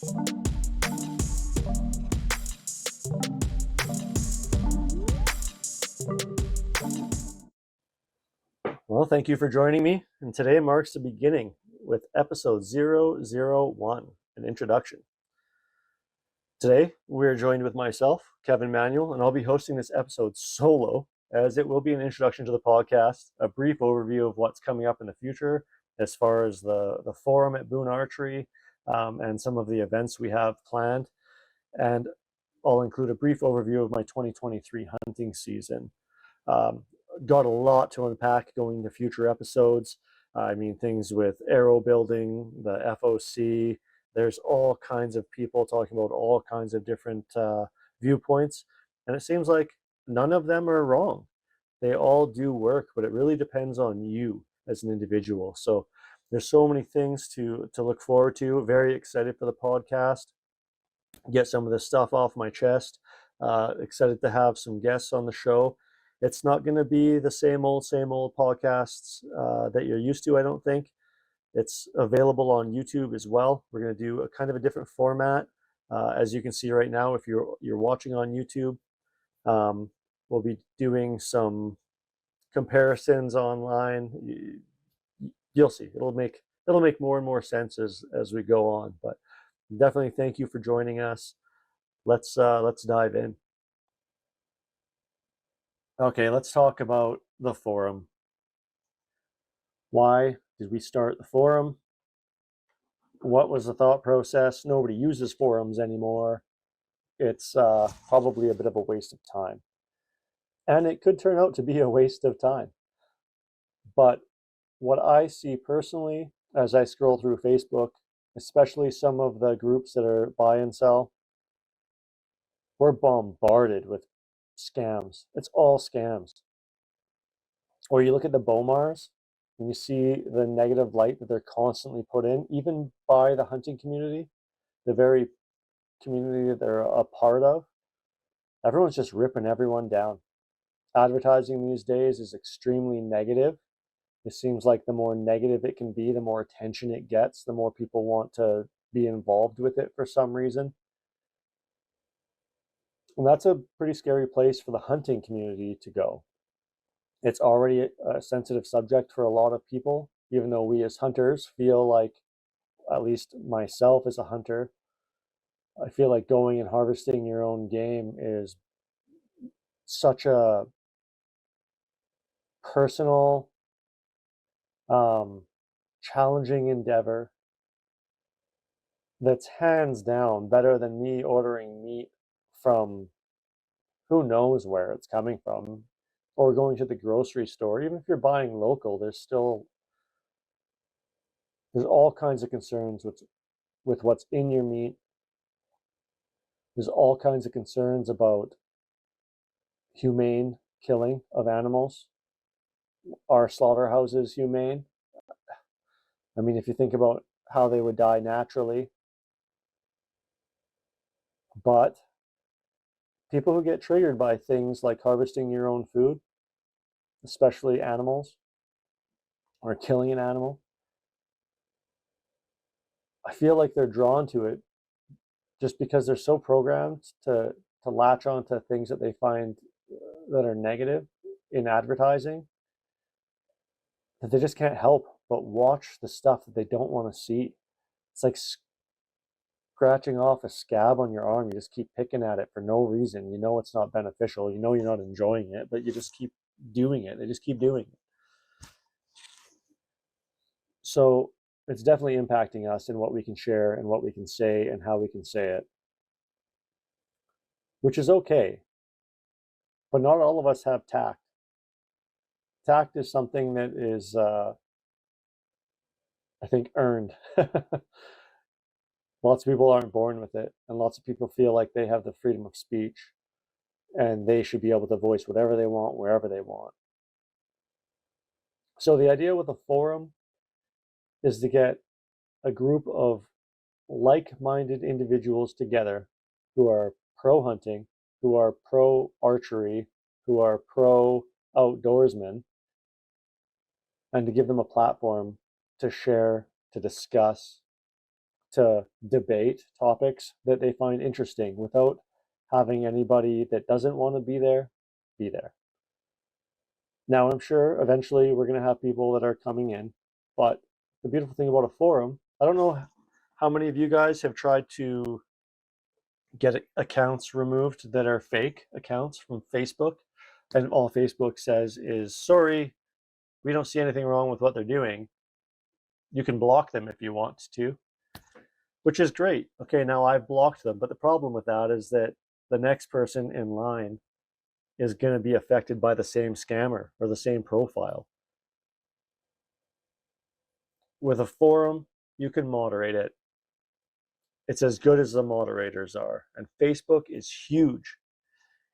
Well, thank you for joining me, and today marks the beginning with episode 001, an introduction. Today, we're joined with myself, Kevin Manuel, and I'll be hosting this episode solo, as it will be an introduction to the podcast, a brief overview of what's coming up in the future as far as the forum at Boone Archery, and some of the events we have planned, and I'll include a brief overview of my 2023 hunting season. Got a lot to unpack going into future episodes. I mean, things with arrow building, the FOC. There's all kinds of people talking about all kinds of different viewpoints. And it seems like none of them are wrong. They all do work, but it really depends on you as an individual. So there's so many things to look forward to. Very excited for the podcast. Get some of this stuff off my chest. Excited to have some guests on the show. It's not going to be the same old podcasts that you're used to, I don't think. It's available on YouTube as well. We're going to do a kind of a different format. As you can see right now, if you're watching on YouTube, we'll be doing some comparisons online. You'll see. It'll make more and more sense as we go on. But definitely thank you for joining us. Let's dive in. Okay, let's talk about the forum. Why did we start the forum? What was the thought process? Nobody uses forums anymore. It's probably a bit of a waste of time. And it could turn out to be a waste of time. But what I see personally as I scroll through Facebook, especially some of the groups that are buy and sell, we're bombarded with scams. It's all scams. Or you look at the Bomars and you see the negative light that they're constantly put in, even by the hunting community, the very community that they're a part of. Everyone's just ripping everyone down. Advertising these days is extremely negative. It seems like the more negative it can be, the more attention it gets, the more people want to be involved with it for some reason. And that's a pretty scary place for the hunting community to go. It's already a sensitive subject for a lot of people, even though we as hunters feel like, at least myself as a hunter, I feel like going and harvesting your own game is such a personal, challenging endeavor that's hands down better than me ordering meat from who knows where it's coming from, or going to the grocery store. Even if you're buying local, there's all kinds of concerns with what's in your meat. There's all kinds of concerns about humane killing of animals. Are slaughterhouses humane? I mean, if you think about how they would die naturally. But people who get triggered by things like harvesting your own food, especially animals, or killing an animal, I feel like they're drawn to it just because they're so programmed to latch on to things that they find that are negative in advertising, that they just can't help but watch the stuff that they don't want to see. It's like scratching off a scab on your arm. You just keep picking at it for no reason. You know it's not beneficial. You know you're not enjoying it, but you just keep doing it. They just keep doing it. So it's definitely impacting us in what we can share and what we can say and how we can say it, which is okay. But not all of us have tact. Tact is something that is, I think, earned. Lots of people aren't born with it, and lots of people feel like they have the freedom of speech and they should be able to voice whatever they want, wherever they want. So the idea with a forum is to get a group of like-minded individuals together who are pro-hunting, who are pro-archery, who are pro-outdoorsmen, and to give them a platform to share, to discuss, to debate topics that they find interesting without having anybody that doesn't want to be there be there. Now, I'm sure eventually we're going to have people that are coming in, but the beautiful thing about a forum, I don't know how many of you guys have tried to get accounts removed that are fake accounts from Facebook, and all Facebook says is, sorry, we don't see anything wrong with what they're doing. You can block them if you want to, which is great. Okay, now I've blocked them, but the problem with that is that the next person in line is going to be affected by the same scammer or the same profile. With a forum, you can moderate it. It's as good as the moderators are. And Facebook is huge.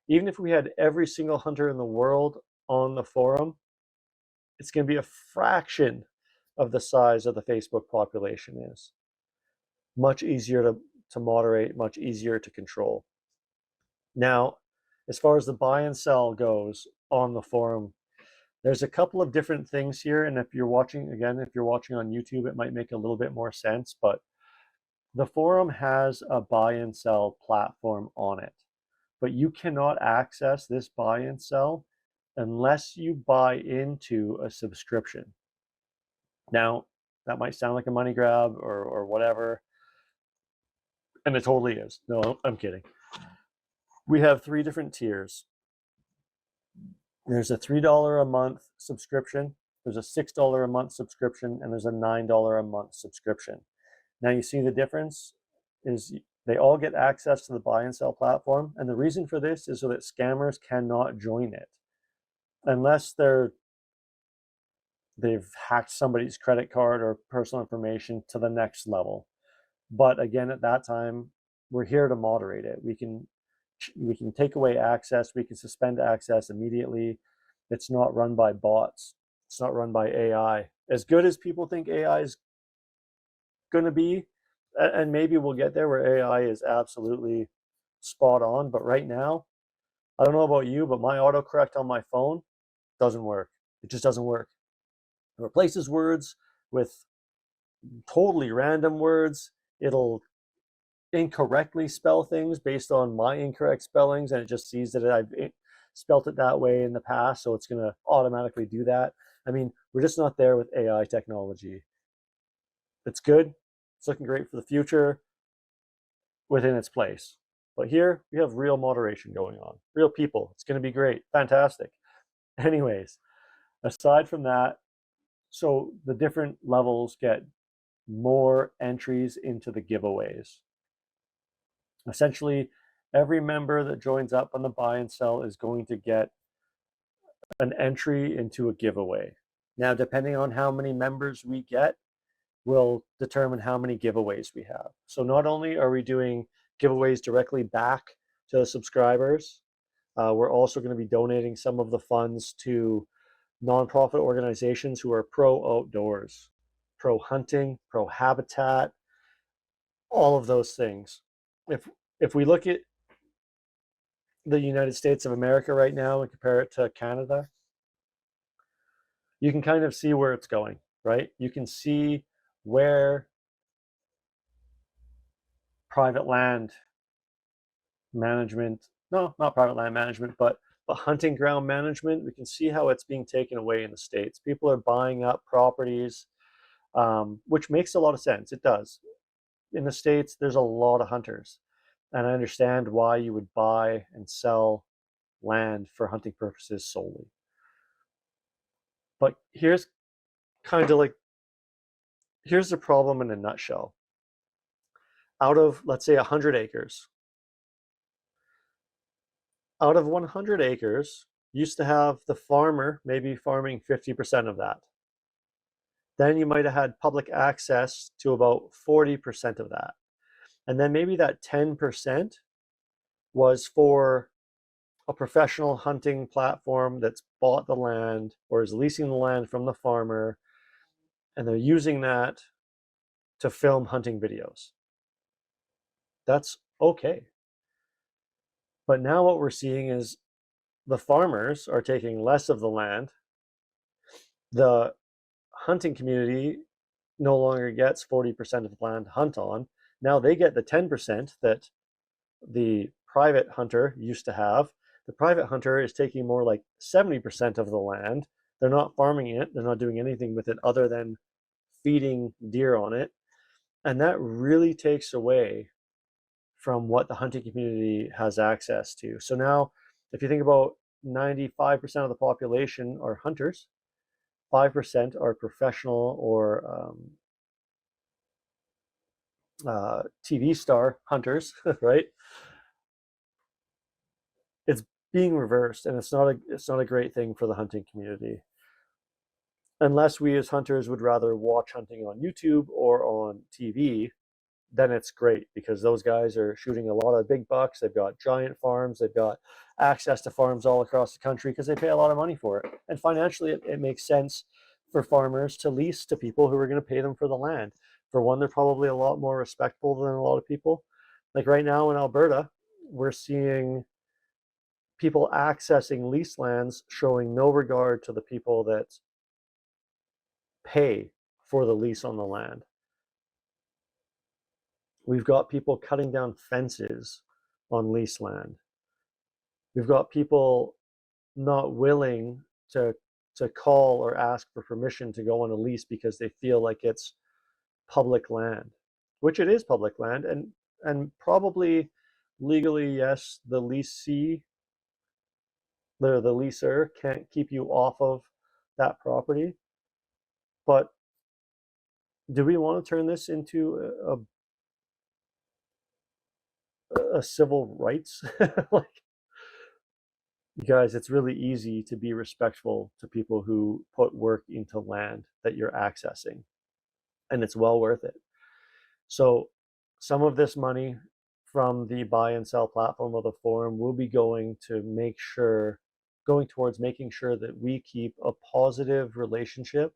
Even if we had every single hunter in the world on the forum, it's going to be a fraction of the size of the Facebook population is. Much easier to moderate, much easier to control. Now, as far as the buy and sell goes on the forum, there's a couple of different things here. And if you're watching, again, if you're watching on YouTube, it might make a little bit more sense, but the forum has a buy and sell platform on it, but you cannot access this buy and sell unless you buy into a subscription. Now, that might sound like a money grab or whatever, and it totally is. No, I'm kidding. We have 3 different tiers. There's a $3 a month subscription, there's a $6 a month subscription, and there's a $9 a month subscription. Now you see the difference is they all get access to the buy and sell platform, and the reason for this is so that scammers cannot join it unless they've hacked somebody's credit card or personal information to the next level. But again, at that time, we're here to moderate it. We can take away access, we can suspend access immediately. It's not run by bots, it's not run by AI. As good as people think AI is going to be, and maybe we'll get there where AI is absolutely spot on, but right now, I don't know about you, but my autocorrect on my phone doesn't work. It just doesn't work. It replaces words with totally random words. It'll incorrectly spell things based on my incorrect spellings, and it just sees that I've spelt it that way in the past, so it's going to automatically do that. I mean, we're just not there with AI technology. It's good. It's looking great for the future within its place. But here we have real moderation going on. Real people. It's going to be great. Fantastic. Anyways, aside from that, so the different levels get more entries into the giveaways. Essentially, every member that joins up on the buy and sell is going to get an entry into a giveaway. Now, depending on how many members we get, will determine how many giveaways we have. So not only are we doing giveaways directly back to the subscribers, we're also going to be donating some of the funds to nonprofit organizations who are pro outdoors, pro hunting, pro habitat, all of those things. If we look at the United States of America right now and compare it to Canada, you can kind of see where it's going, right? You can see where private land management, no, not private land management, but hunting ground management, we can see how it's being taken away in the States. People are buying up properties, which makes a lot of sense. It does. In the States, there's a lot of hunters, and I understand why you would buy and sell land for hunting purposes solely. But here's the problem in a nutshell. Out of, let's say, 100 acres, out of 100 acres, used to have the farmer maybe farming 50% of that. Then you might have had public access to about 40% of that. And then maybe that 10% was for a professional hunting platform that's bought the land or is leasing the land from the farmer, and they're using that to film hunting videos. That's okay. But now what we're seeing is the farmers are taking less of the land. The hunting community no longer gets 40% of the land to hunt on. Now they get the 10% that the private hunter used to have. The private hunter is taking more like 70% of the land. They're not farming it, they're not doing anything with it other than feeding deer on it. And that really takes away from what the hunting community has access to. So now, if you think about 95% of the population are hunters, 5% are professional or TV star hunters, right? It's being reversed, and it's not a great thing for the hunting community. Unless we as hunters would rather watch hunting on YouTube or on TV, then it's great because those guys are shooting a lot of big bucks. They've got giant farms. They've got access to farms all across the country because they pay a lot of money for it. And financially, it makes sense for farmers to lease to people who are going to pay them for the land. For one, they're probably a lot more respectful than a lot of people. Like right now in Alberta, we're seeing people accessing lease lands showing no regard to the people that pay for the lease on the land. We've got people cutting down fences on lease land. We've got people not willing to call or ask for permission to go on a lease because they feel like it's public land, which it is public land, and probably legally, yes, the leasee, the leaser can't keep you off of that property. But do we want to turn this into a civil rights? Like, you guys, it's really easy to be respectful to people who put work into land that you're accessing, and it's well worth it. So some of this money from the buy and sell platform of the forum will be going towards making sure that we keep a positive relationship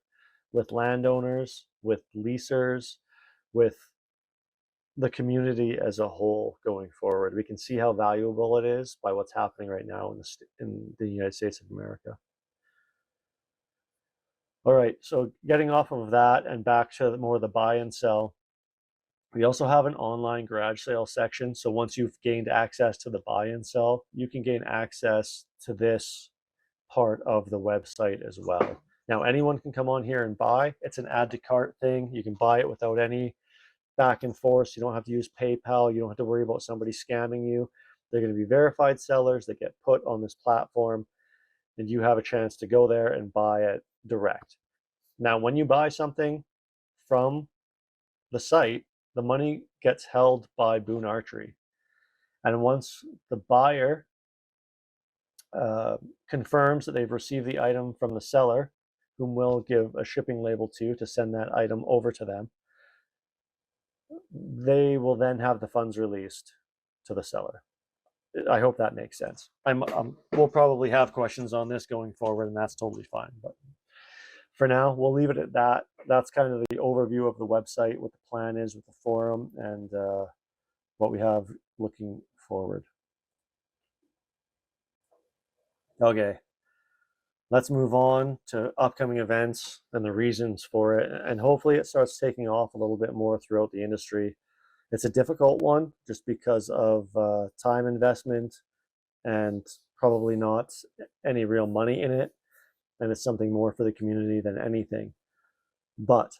with landowners, with leasers, with the community as a whole going forward. We can see how valuable it is by what's happening right now in the United States of America. All right, so getting off of that and back to more of the buy and sell, we also have an online garage sale section. So once you've gained access to the buy and sell, you can gain access to this part of the website as well. Now, anyone can come on here and buy. It's an add to cart thing. You can buy it without any back and forth. You don't have to use PayPal. You don't have to worry about somebody scamming you. They're going to be verified sellers that get put on this platform, and you have a chance to go there and buy it direct. Now, when you buy something from the site, the money gets held by Boone Archery. And once the buyer confirms that they've received the item from the seller, whom we'll give a shipping label to send that item over to them, they will then have the funds released to the seller. I hope that makes sense. We'll probably have questions on this going forward, and that's totally fine. But for now, we'll leave it at that. That's kind of the overview of the website, what the plan is with the forum, and what we have looking forward. Okay, let's move on to upcoming events and the reasons for it, and hopefully it starts taking off a little bit more throughout the industry. It's a difficult one just because of time investment and probably not any real money in it, and it's something more for the community than anything. But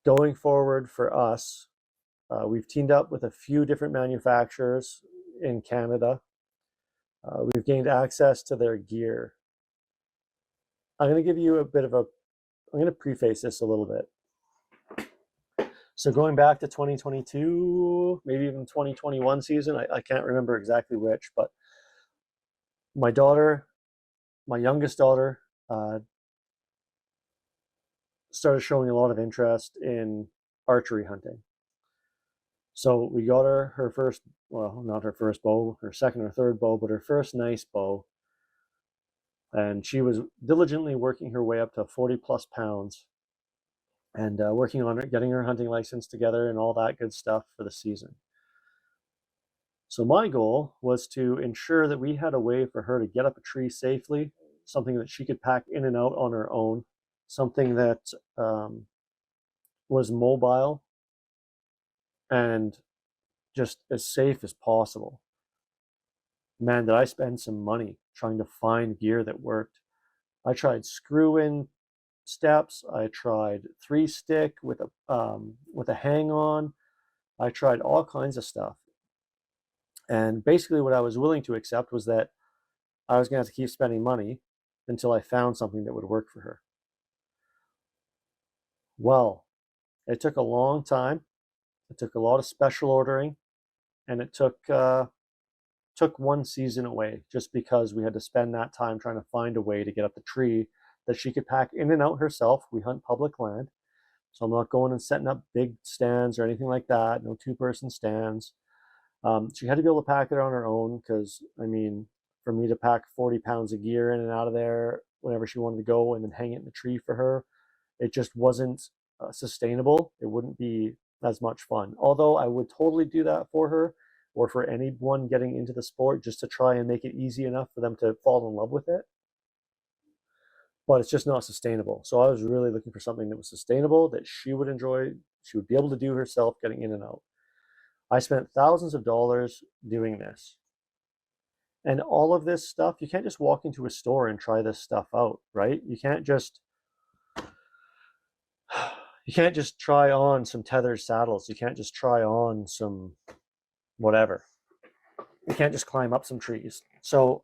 going forward for us, we've teamed up with a few different manufacturers in Canada. We've gained access to their gear. I'm going to give you I'm going to preface this a little bit. So going back to 2022, maybe even 2021 season, I can't remember exactly which, but my youngest daughter, started showing a lot of interest in archery hunting. So we got her first, well, not her first bow, her second or third bow, but her first nice bow. And she was diligently working her way up to 40 plus pounds and working on it, getting her hunting license together and all that good stuff for the season. So my goal was to ensure that we had a way for her to get up a tree safely, something that she could pack in and out on her own, something that was mobile and just as safe as possible. Man, did I spend some money trying to find gear that worked. I tried screw-in steps. I tried 3-stick with a hang-on. I tried all kinds of stuff. And basically what I was willing to accept was that I was going to have to keep spending money until I found something that would work for her. Well, it took a long time. It took a lot of special ordering, and it took one season away just because we had to spend that time trying to find a way to get up the tree that she could pack in and out herself. We hunt public land, so I'm not going and setting up big stands or anything like that. No two-person stands. She had to be able to pack it on her own because, I mean, for me to pack 40 pounds of gear in and out of there whenever she wanted to go and then hang it in the tree for her, it just wasn't sustainable. It wouldn't be as much fun. Although I would totally do that for her or for anyone getting into the sport just to try and make it easy enough for them to fall in love with it. But it's just not sustainable. So I was really looking for something that was sustainable, that she would enjoy, she would be able to do herself getting in and out. I spent thousands of dollars doing this. And all of this stuff, you can't just walk into a store and try this stuff out, right? You can't just try on some tethered saddles. You can't just try on some whatever. You can't just climb up some trees. So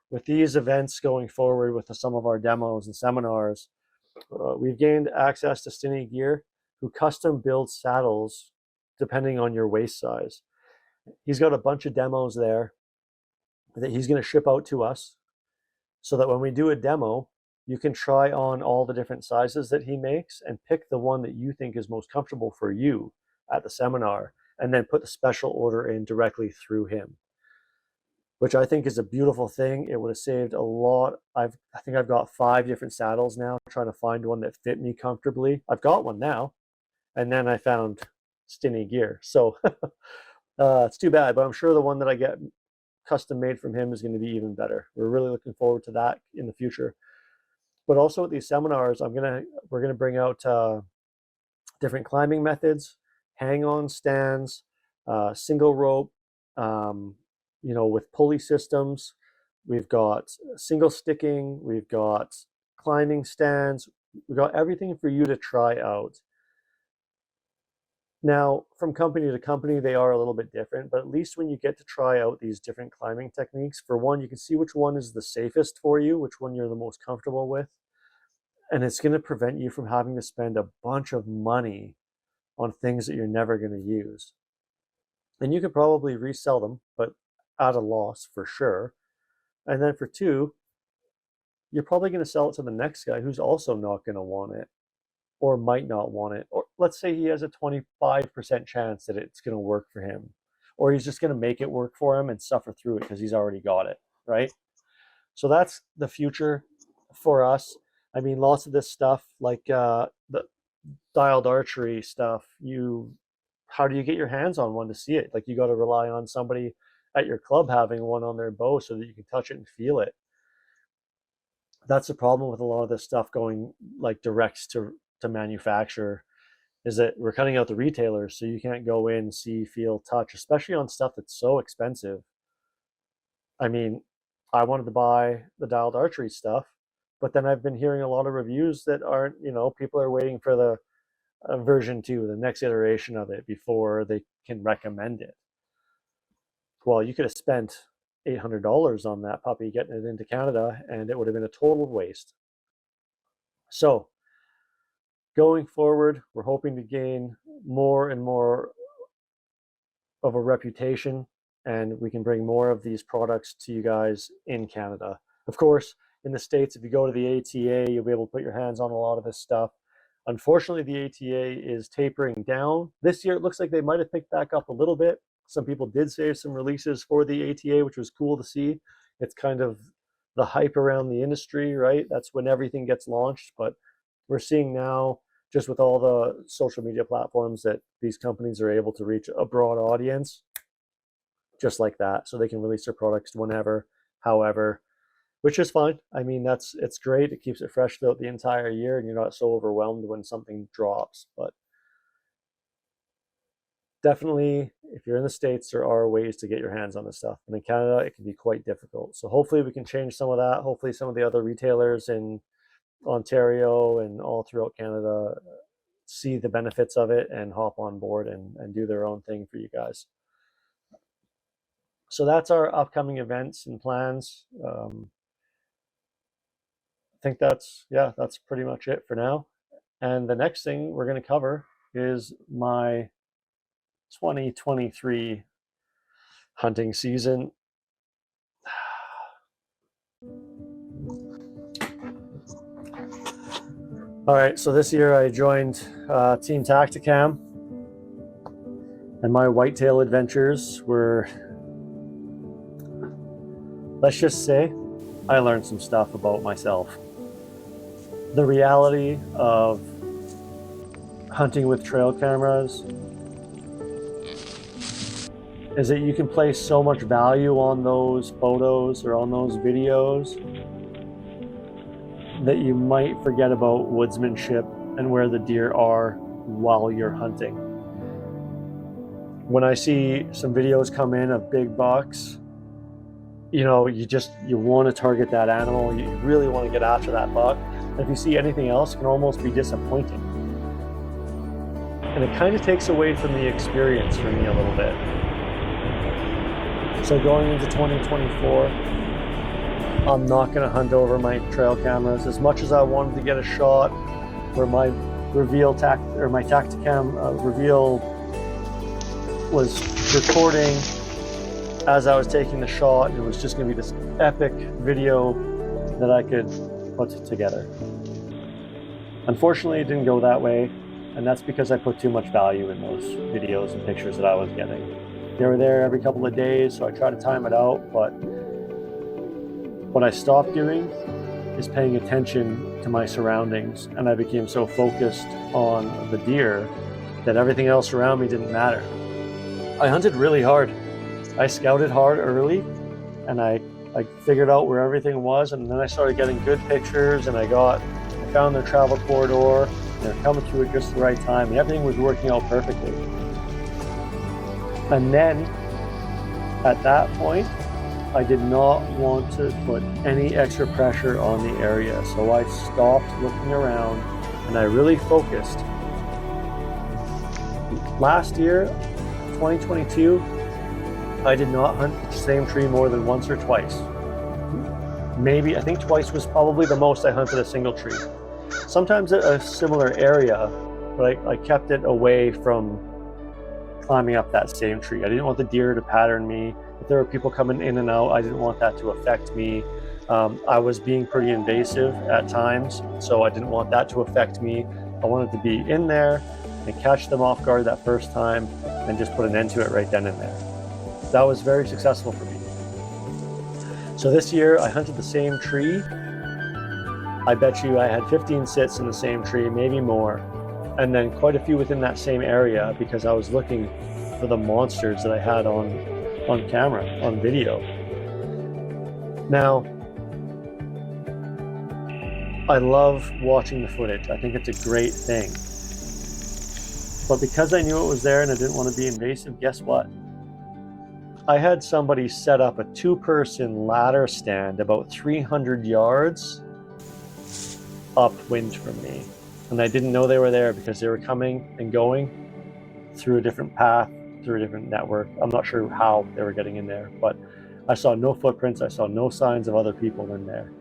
with these events going forward with some of our demos and seminars, we've gained access to Stinny Gear, who custom builds saddles depending on your waist size. He's got a bunch of demos there that he's going to ship out to us so that when we do a demo, you can try on all the different sizes that he makes and pick the one that you think is most comfortable for you at the seminar, and then put the special order in directly through him, which I think is a beautiful thing. It would have saved a lot. I think I've got 5 different saddles now, trying to find one that fit me comfortably. I've got one now, and then I found Stinny Gear. So it's too bad, but I'm sure the one that I get custom made from him is going to be even better. We're really looking forward to that in the future. But also at these seminars, we're gonna bring out different climbing methods, hang-on stands, single rope, with pulley systems. We've got single sticking. We've got climbing stands. We've got everything for you to try out. Now, from company to company, they are a little bit different, but at least when you get to try out these different climbing techniques, for one, you can see which one is the safest for you, which one you're the most comfortable with. And it's going to prevent you from having to spend a bunch of money on things that you're never going to use. And you could probably resell them, but at a loss for sure. And then for 2, you're probably going to sell it to the next guy who's also not going to want it, or might not want it. Or let's say he has a 25% chance that it's going to work for him, or he's just going to make it work for him and suffer through it because he's already got it, right? So that's the future for us. I mean, lots of this stuff, like the dialed archery stuff, how do you get your hands on one to see it? Like, you got to rely on somebody at your club having one on their bow so that you can touch it and feel it. That's the problem with a lot of this stuff going like direct to manufacturer, is that we're cutting out the retailers, so you can't go in, see, feel, touch, especially on stuff that's so expensive. I mean, I wanted to buy the dialed archery stuff, but then I've been hearing a lot of reviews that aren't, people are waiting for the version 2, the next iteration of it, before they can recommend it. Well, you could have spent $800 on that puppy getting it into Canada, and it would have been a total waste. So going forward, we're hoping to gain more and more of a reputation, and we can bring more of these products to you guys in Canada. Of course, in the States, if you go to the ATA, you'll be able to put your hands on a lot of this stuff. Unfortunately, the ATA is tapering down. This year, it looks like they might have picked back up a little bit. Some people did save some releases for the ATA, which was cool to see. It's kind of the hype around the industry, right? That's when everything gets launched. But we're seeing now, just with all the social media platforms, that these companies are able to reach a broad audience just like that. So they can release their products whenever, however, which is fine. I mean, it's great. It keeps it fresh throughout the entire year, and you're not so overwhelmed when something drops. But definitely, if you're in the States, there are ways to get your hands on this stuff. And in Canada, it can be quite difficult. So hopefully we can change some of that. Hopefully some of the other retailers in Ontario and all throughout Canada see the benefits of it and hop on board and do their own thing for you guys. So that's our upcoming events and plans. I think that's pretty much it for now. And the next thing we're going to cover is my 2023 hunting season. All right, so this year I joined Team Tacticam, and my whitetail adventures were, let's just say, I learned some stuff about myself. The reality of hunting with trail cameras is that you can place so much value on those photos or on those videos that you might forget about woodsmanship and where the deer are while you're hunting. When I see some videos come in of big bucks, you know, you want to target that animal. You really want to get after that buck. And if you see anything else, it can almost be disappointing. And it kind of takes away from the experience for me a little bit. So going into 2024, I'm not going to hunt over my trail cameras. As much as I wanted to get a shot where my my Tacticam reveal was recording as I was taking the shot, and it was just going to be this epic video that I could put together. Unfortunately, it didn't go that way, and that's because I put too much value in those videos and pictures that I was getting. They were there every couple of days, so I tried to time it out, but what I stopped doing is paying attention to my surroundings, and I became so focused on the deer that everything else around me didn't matter. I hunted really hard. I scouted hard early, and I figured out where everything was, and then I started getting good pictures, and I found their travel corridor, and they're coming through at just the right time, and everything was working out perfectly. And then, at that point, I did not want to put any extra pressure on the area, so I stopped looking around and I really focused. Last year, 2022, I did not hunt the same tree more than once or twice. Maybe, I think twice was probably the most I hunted a single tree. Sometimes a similar area, but I kept it away from climbing up that same tree. I didn't want the deer to pattern me. If there were people coming in and out, I didn't want that to affect me. I was being pretty invasive at times, so I didn't want that to affect me. I wanted to be in there and catch them off guard that first time and just put an end to it right then and there. That was very successful for me. So this year I hunted the same tree. I bet you I had 15 sits in the same tree, maybe more, and then quite a few within that same area because I was looking for the monsters that I had on camera, on video. Now, I love watching the footage. I think it's a great thing. But because I knew it was there and I didn't want to be invasive, guess what? I had somebody set up a 2-person ladder stand about 300 yards upwind from me. And I didn't know they were there because they were coming and going through a different path, through a different network. I'm not sure how they were getting in there, but I saw no footprints. I saw no signs of other people in there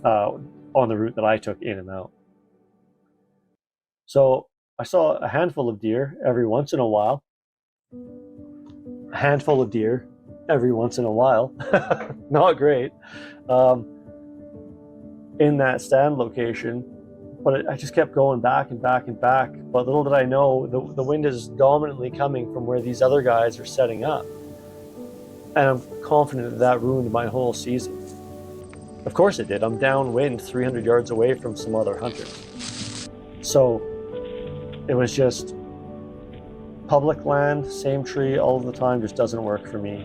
on the route that I took in and out. So I saw a handful of deer every once in a while. A handful of deer every once in a while. Not great. In that stand location. But I just kept going back and back and back. But little did I know, the wind is dominantly coming from where these other guys are setting up. And I'm confident that ruined my whole season. Of course it did. I'm downwind 300 yards away from some other hunters. So it was just public land, same tree all the time, just doesn't work for me.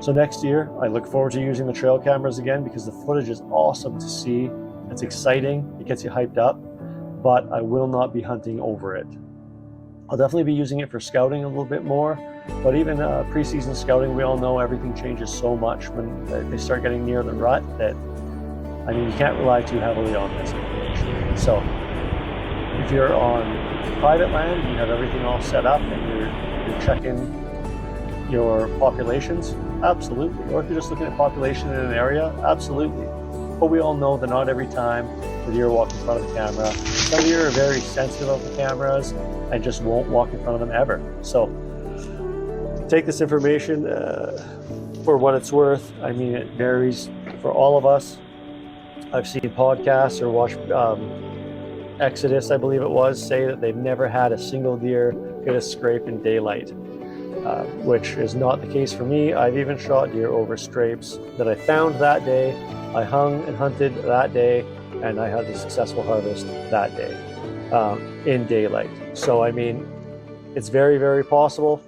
So next year, I look forward to using the trail cameras again because the footage is awesome to see. It's exciting, it gets you hyped up, but I will not be hunting over it. I'll definitely be using it for scouting a little bit more, but even preseason scouting, we all know everything changes so much when they start getting near the rut that, I mean, you can't rely too heavily on this information. So if you're on private land, you have everything all set up and you're checking your populations, absolutely. Or if you're just looking at population in an area, absolutely. But we all know that not every time the deer walk in front of the camera. Some deer are very sensitive of the cameras and just won't walk in front of them ever. So take this information for what it's worth. I mean, it varies for all of us. I've seen podcasts or watched Exodus, I believe it was, say that they've never had a single deer get a scrape in daylight, which is not the case for me. I've even shot deer over scrapes that I found that day. I hung and hunted that day, and I had a successful harvest that day in daylight. So, I mean, it's very, very possible.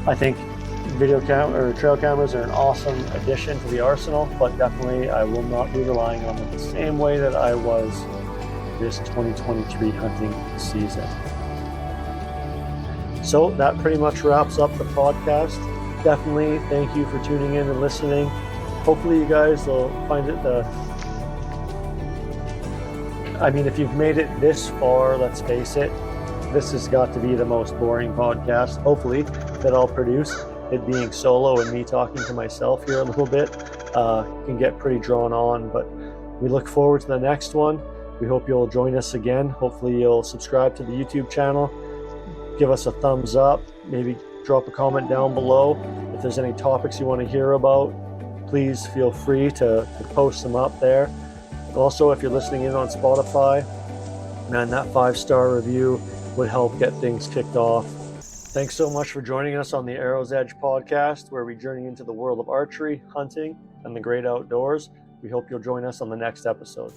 I think video camera or trail cameras are an awesome addition to the arsenal, but definitely I will not be relying on them the same way that I was this 2023 hunting season. So that pretty much wraps up the podcast. Definitely thank you for tuning in and listening. Hopefully you guys will find it if you've made it this far, let's face it, this has got to be the most boring podcast, hopefully, that I'll produce. It being solo and me talking to myself here a little bit can get pretty drawn on, but we look forward to the next one. We hope you'll join us again. Hopefully you'll subscribe to the YouTube channel, give us a thumbs up, maybe drop a comment down below. If there's any topics you want to hear about, please feel free to post them up there. Also, if you're listening in on Spotify, man, that 5-star review would help get things kicked off. Thanks so much for joining us on the Arrow's Edge podcast, where we journey into the world of archery, hunting, and the great outdoors. We hope you'll join us on the next episode.